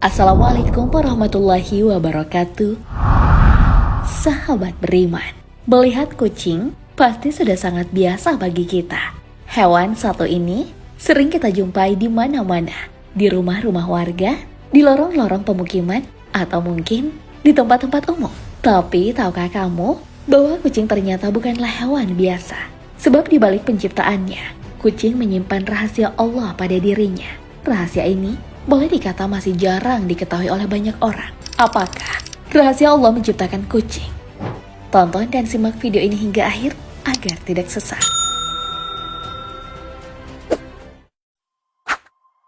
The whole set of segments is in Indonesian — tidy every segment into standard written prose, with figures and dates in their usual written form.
Assalamualaikum warahmatullahi wabarakatuh. Sahabat beriman, melihat kucing pasti sudah sangat biasa bagi kita. Hewan satu ini sering kita jumpai di mana-mana, di rumah-rumah warga, di lorong-lorong pemukiman, atau mungkin di tempat-tempat umum. Tapi tahukah kamu bahwa kucing ternyata bukanlah hewan biasa? Sebab di balik penciptaannya, kucing menyimpan rahasia Allah pada dirinya. Rahasia ini boleh dikata masih jarang diketahui oleh banyak orang. Apakah rahasia Allah menciptakan kucing? Tonton dan simak video ini hingga akhir agar tidak sesat.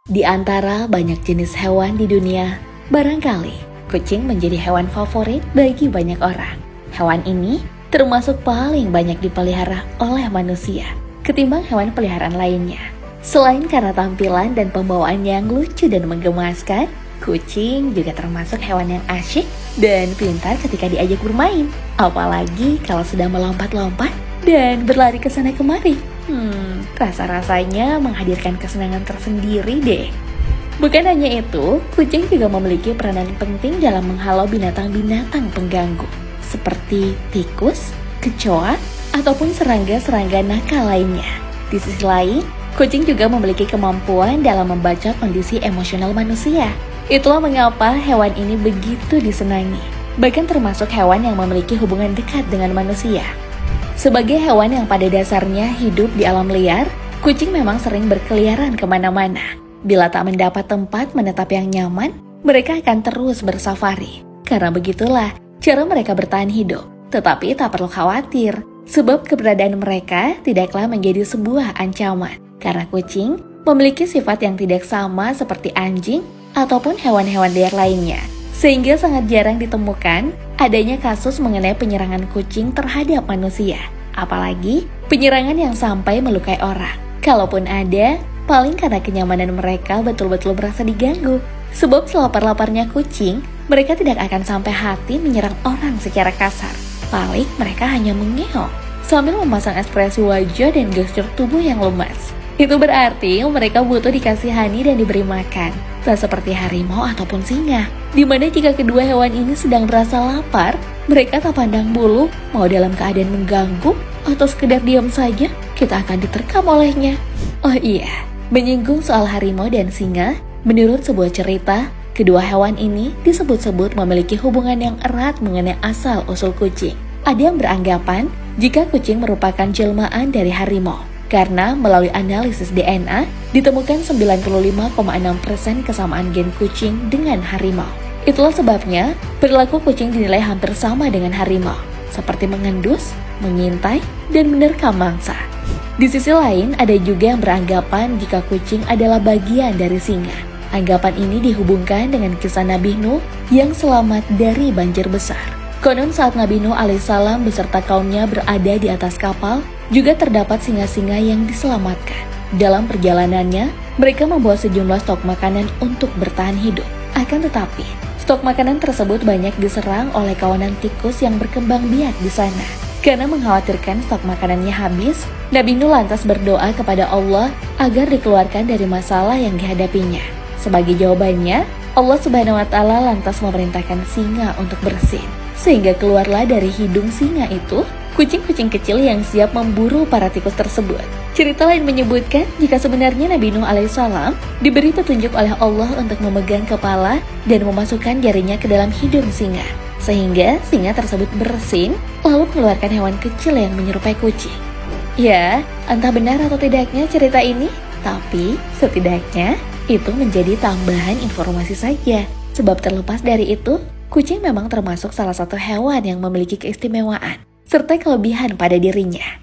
Di antara banyak jenis hewan di dunia, barangkali kucing menjadi hewan favorit bagi banyak orang. Hewan ini termasuk paling banyak dipelihara oleh manusia ketimbang hewan peliharaan lainnya. Selain karena tampilan dan pembawaan yang lucu dan menggemaskan, kucing juga termasuk hewan yang asyik dan pintar ketika diajak bermain. Apalagi kalau sedang melompat-lompat dan berlari ke sana kemari. Rasa-rasanya menghadirkan kesenangan tersendiri deh. Bukan hanya itu, kucing juga memiliki peranan penting dalam menghalau binatang-binatang pengganggu seperti tikus, kecoa, ataupun serangga-serangga nakal lainnya. Di sisi lain, kucing juga memiliki kemampuan dalam membaca kondisi emosional manusia. Itulah mengapa hewan ini begitu disenangi, bahkan termasuk hewan yang memiliki hubungan dekat dengan manusia. Sebagai hewan yang pada dasarnya hidup di alam liar, kucing memang sering berkeliaran kemana-mana. Bila tak mendapat tempat menetap yang nyaman, mereka akan terus bersafari. Karena begitulah cara mereka bertahan hidup. Tetapi tak perlu khawatir, sebab keberadaan mereka tidaklah menjadi sebuah ancaman. Karena kucing memiliki sifat yang tidak sama seperti anjing ataupun hewan-hewan liar lainnya. Sehingga sangat jarang ditemukan adanya kasus mengenai penyerangan kucing terhadap manusia. Apalagi penyerangan yang sampai melukai orang. Kalaupun ada, paling karena kenyamanan mereka betul-betul berasa diganggu. Sebab selapar-laparnya kucing, mereka tidak akan sampai hati menyerang orang secara kasar. Paling mereka hanya mengeong sambil memasang ekspresi wajah dan gestur tubuh yang lemas. Itu berarti mereka butuh dikasihani dan diberi makan. Tak seperti harimau ataupun singa, dimana jika kedua hewan ini sedang merasa lapar, mereka tak pandang bulu, mau dalam keadaan mengganggu atau sekedar diam saja, kita akan diterkam olehnya. Oh iya, menyinggung soal harimau dan singa, menurut sebuah cerita, kedua hewan ini disebut-sebut memiliki hubungan yang erat mengenai asal-usul kucing. Ada yang beranggapan jika kucing merupakan jelmaan dari harimau, karena melalui analisis DNA ditemukan 95,6% kesamaan gen kucing dengan harimau. Itulah sebabnya perilaku kucing dinilai hampir sama dengan harimau, seperti mengendus, mengintai, dan menerkam mangsa. Di sisi lain, ada juga yang beranggapan jika kucing adalah bagian dari singa. Anggapan ini dihubungkan dengan kisah Nabi Nuh yang selamat dari banjir besar. Konon saat Nabi Nuh alaihissalam beserta kaumnya berada di atas kapal, juga terdapat singa-singa yang diselamatkan. Dalam perjalanannya, mereka membawa sejumlah stok makanan untuk bertahan hidup. Akan tetapi, stok makanan tersebut banyak diserang oleh kawanan tikus yang berkembang biak di sana. Karena mengkhawatirkan stok makanannya habis, Nabi Nuh lantas berdoa kepada Allah agar dikeluarkan dari masalah yang dihadapinya. Sebagai jawabannya, Allah Subhanahu wa Ta'ala lantas memerintahkan singa untuk bersin. Sehingga keluarlah dari hidung singa itu kucing-kucing kecil yang siap memburu para tikus tersebut. Cerita lain menyebutkan jika sebenarnya Nabi Nuh alaihissalam diberi petunjuk oleh Allah untuk memegang kepala dan memasukkan jarinya ke dalam hidung singa. Sehingga singa tersebut bersin lalu mengeluarkan hewan kecil yang menyerupai kucing. Ya, entah benar atau tidaknya cerita ini, tapi setidaknya itu menjadi tambahan informasi saja. Sebab terlepas dari itu, kucing memang termasuk salah satu hewan yang memiliki keistimewaan serta kelebihan pada dirinya.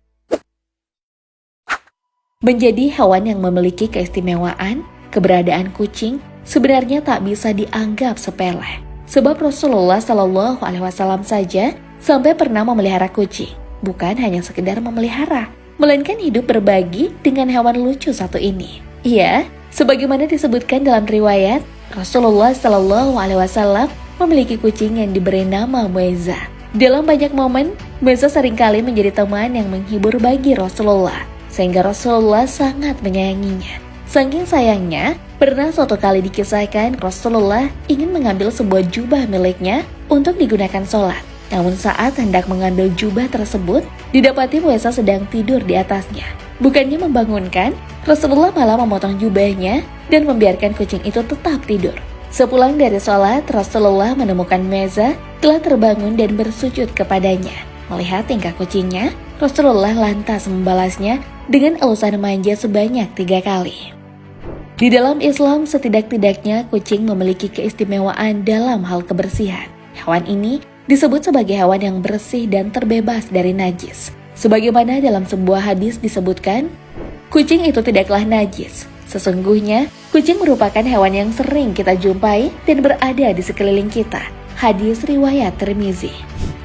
Menjadi hewan yang memiliki keistimewaan, keberadaan kucing sebenarnya tak bisa dianggap sepele. Sebab Rasulullah Shallallahu Alaihi Wasallam saja sampai pernah memelihara kucing. Bukan hanya sekedar memelihara, melainkan hidup berbagi dengan hewan lucu satu ini. Iya, sebagaimana disebutkan dalam riwayat, Rasulullah Shallallahu Alaihi Wasallam memiliki kucing yang diberi nama Mueza. Dalam banyak momen, Mueza seringkali menjadi teman yang menghibur bagi Rasulullah, sehingga Rasulullah sangat menyayanginya. Saking sayangnya, pernah suatu kali dikisahkan Rasulullah ingin mengambil sebuah jubah miliknya untuk digunakan sholat. Namun saat hendak mengambil jubah tersebut, didapati Muesa sedang tidur di atasnya. Bukannya membangunkan, Rasulullah malah memotong jubahnya dan membiarkan kucing itu tetap tidur. Sepulang dari sholat, Rasulullah menemukan Muesa telah terbangun dan bersujud kepadanya. Melihat tingkah kucingnya, Rasulullah lantas membalasnya dengan elusan manja sebanyak 3 kali. Di dalam Islam, setidak-tidaknya kucing memiliki keistimewaan dalam hal kebersihan. Hewan ini disebut sebagai hewan yang bersih dan terbebas dari najis. Sebagaimana dalam sebuah hadis disebutkan, kucing itu tidaklah najis. Sesungguhnya, kucing merupakan hewan yang sering kita jumpai dan berada di sekeliling kita. Hadis riwayat Tirmizi.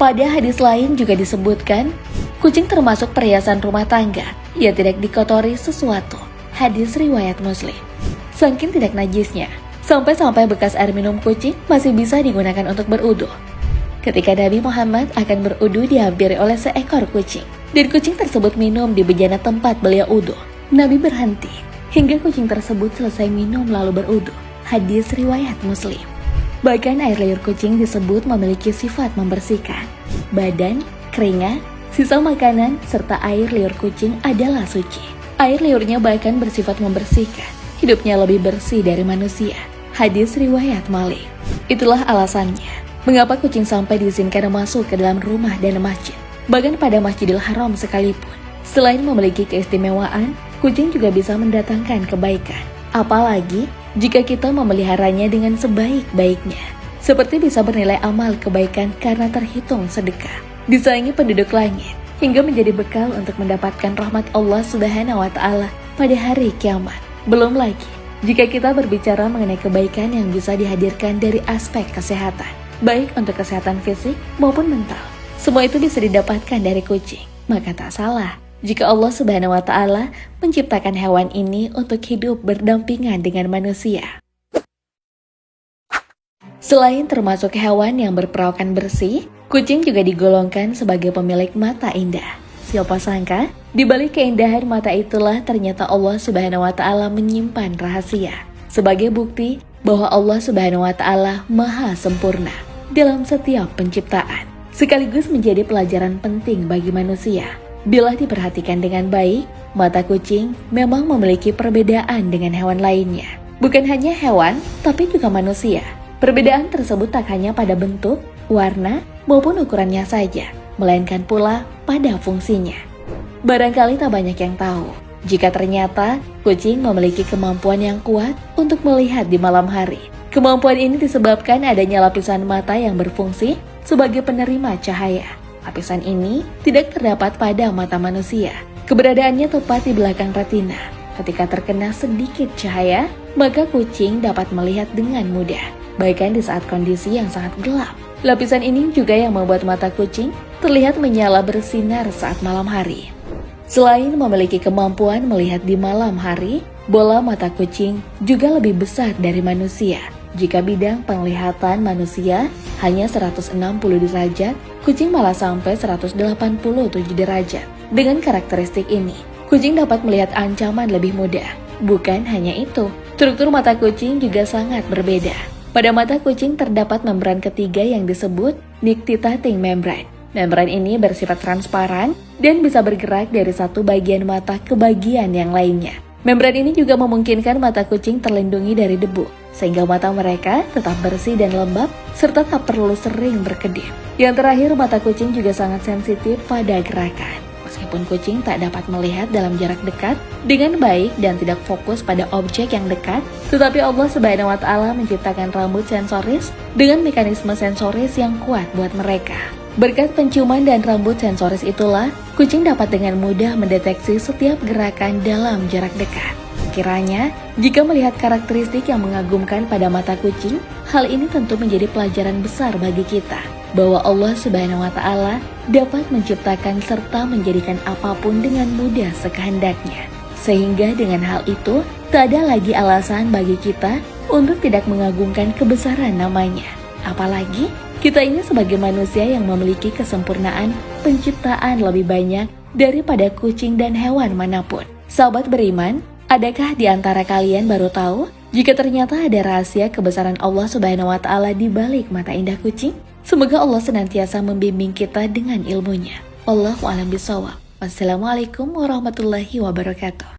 Pada hadis lain juga disebutkan, kucing termasuk perhiasan rumah tangga. Ia tidak dikotori sesuatu. Hadis riwayat Muslim. Saking tidak najisnya, sampai-sampai bekas air minum kucing masih bisa digunakan untuk berwudu. Ketika Nabi Muhammad akan berwudu dihampiri oleh seekor kucing, dan kucing tersebut minum di bejana tempat beliau wudu. Nabi berhenti hingga kucing tersebut selesai minum lalu berwudu. Hadis riwayat Muslim. Bahkan air liur kucing disebut memiliki sifat membersihkan. Badan, keringat, sisa makanan, serta air liur kucing adalah suci. Air liurnya bahkan bersifat membersihkan. Hidupnya lebih bersih dari manusia. Hadis riwayat Malik. Itulah alasannya mengapa kucing sampai diizinkan masuk ke dalam rumah dan masjid, bahkan pada Masjidil Haram sekalipun. Selain memiliki keistimewaan, kucing juga bisa mendatangkan kebaikan. Apalagi jika kita memeliharanya dengan sebaik-baiknya, seperti bisa bernilai amal kebaikan karena terhitung sedekah, disayangi penduduk langit, hingga menjadi bekal untuk mendapatkan rahmat Allah Subhanahu wa Ta'ala pada hari kiamat. Belum lagi, jika kita berbicara mengenai kebaikan yang bisa dihadirkan dari aspek kesehatan, baik untuk kesehatan fisik maupun mental, semua itu bisa didapatkan dari kucing. Maka tak salah jika Allah Subhanahu wa Ta'ala menciptakan hewan ini untuk hidup berdampingan dengan manusia. Selain termasuk hewan yang berperawakan bersih, kucing juga digolongkan sebagai pemilik mata indah. Siapa sangka, di balik keindahan mata itulah ternyata Allah Subhanahu wa Ta'ala menyimpan rahasia. Sebagai bukti bahwa Allah Subhanahu wa Ta'ala maha sempurna dalam setiap penciptaan, sekaligus menjadi pelajaran penting bagi manusia. Bila diperhatikan dengan baik, mata kucing memang memiliki perbedaan dengan hewan lainnya. Bukan hanya hewan, tapi juga manusia. Perbedaan tersebut tak hanya pada bentuk, warna, maupun ukurannya saja, melainkan pula pada fungsinya. Barangkali tak banyak yang tahu, jika ternyata kucing memiliki kemampuan yang kuat untuk melihat di malam hari. Kemampuan ini disebabkan adanya lapisan mata yang berfungsi sebagai penerima cahaya. Lapisan ini tidak terdapat pada mata manusia. Keberadaannya tepat di belakang retina. Ketika terkena sedikit cahaya, maka kucing dapat melihat dengan mudah, bahkan di saat kondisi yang sangat gelap. Lapisan ini juga yang membuat mata kucing terlihat menyala bersinar saat malam hari. Selain memiliki kemampuan melihat di malam hari, bola mata kucing juga lebih besar dari manusia. Jika bidang penglihatan manusia hanya 160 derajat, kucing malah sampai 187 derajat. Dengan karakteristik ini, kucing dapat melihat ancaman lebih mudah. Bukan hanya itu, struktur mata kucing juga sangat berbeda. Pada mata kucing terdapat membran ketiga yang disebut nictitating membrane. Membran ini bersifat transparan dan bisa bergerak dari satu bagian mata ke bagian yang lainnya. Membran ini juga memungkinkan mata kucing terlindungi dari debu, sehingga mata mereka tetap bersih dan lembab, serta tak perlu sering berkedip. Yang terakhir, mata kucing juga sangat sensitif pada gerakan. Meskipun kucing tak dapat melihat dalam jarak dekat dengan baik dan tidak fokus pada objek yang dekat, tetapi Allah Subhanahu wa Ta'ala menciptakan rambut sensoris dengan mekanisme sensoris yang kuat buat mereka. Berkat penciuman dan rambut sensoris itulah, kucing dapat dengan mudah mendeteksi setiap gerakan dalam jarak dekat. Kiranya, jika melihat karakteristik yang mengagumkan pada mata kucing, hal ini tentu menjadi pelajaran besar bagi kita, bahwa Allah Subhanahu wa Ta'ala dapat menciptakan serta menjadikan apapun dengan mudah sekehendaknya. Sehingga dengan hal itu, tak ada lagi alasan bagi kita untuk tidak mengagungkan kebesaran namanya. Apalagi, kita ini sebagai manusia yang memiliki kesempurnaan penciptaan lebih banyak daripada kucing dan hewan manapun. Sahabat beriman, Adakah di antara kalian baru tahu jika ternyata ada rahasia kebesaran Allah Subhanahu wa Ta'ala di balik mata indah kucing? Semoga Allah senantiasa membimbing kita dengan ilmunya. Wallahu a'lam bishawab. Wassalamualaikum warahmatullahi wabarakatuh.